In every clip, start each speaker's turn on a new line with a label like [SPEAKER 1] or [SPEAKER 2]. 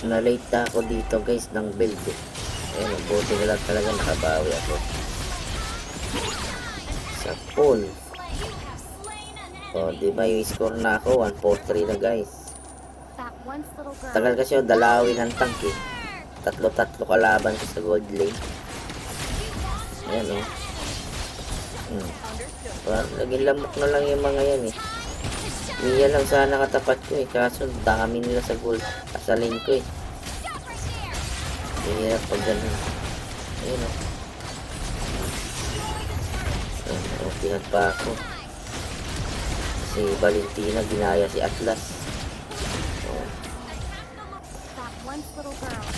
[SPEAKER 1] Na-late na ako dito guys ng build eh. Ayun, buti na lang talaga nakabawi ako. Sa pool. O, diba yung score na ako? 1-4-3 na guys. Tagal kasi yung dalawin ng tank eh. Tatlo-tatlo kalaban ko sa gold lane. Ayan o. Naging lamok na lang yung mga yan eh. Niya lang sana katapat ko eh. Kaso dami nila sa gold. Sa lane ko eh. Hirap pag ganun. Ayun o. Pinag pa ako. Si Valentina ginaya si Atlas.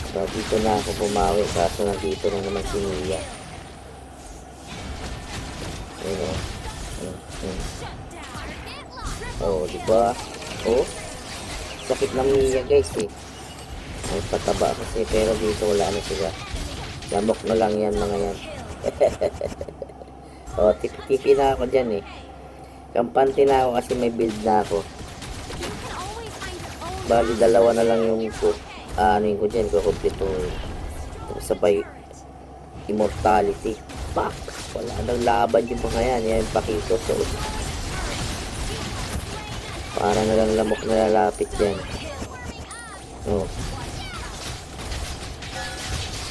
[SPEAKER 1] So dito na ako bumawi. Kaso nandito na naman si Mia. Ayun o. Oh, diba? Oh, sakit ng Mia guys eh. Ay pataba kasi pero dito wala na sila. Lamok na lang yan mga yan. Oh, tipi-tipi na ako dyan eh. Kampante na ako kasi may build na ako. Bali dalawa na lang yung ano yung ko dyan ko kompleto. Sabay immortality. Pak! Wala nang laban yung mga yan. Yan pakito. So, para na lang lamok na lalapit yan. Oh.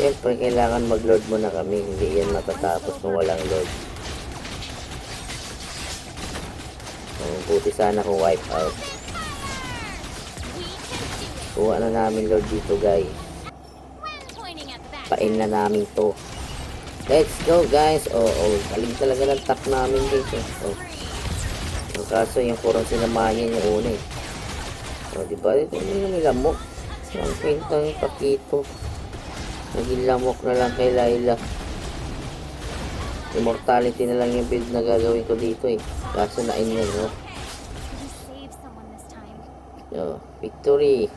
[SPEAKER 1] Siyempre kailangan mag-load muna kami. Hindi yan matatapos kung walang load. Oh, buti sana kung wipe out. Kuha na namin load dito guys. Pain na namin to. Let's go guys. Galing talaga ng top namin guys. Ang kaso yung purong sinamahan niya yung una eh. Diba? Ito yung nilamok. Ang kwentang yung pakito. Naging lamok na lang kay Layla. Immortality na lang yung build na gagawin ko dito eh. Kaso na-in yun, no? So, victory.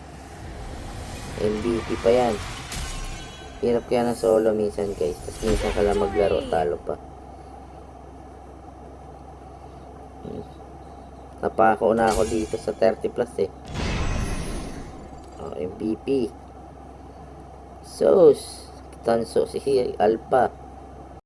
[SPEAKER 1] MVP pa yan. Hirap kaya ng solo minsan guys. Tapos minsan ka lang maglaro, talo pa. Napako na ako dito sa 30 plus eh. MVP. Sos. Tanso si Alpha.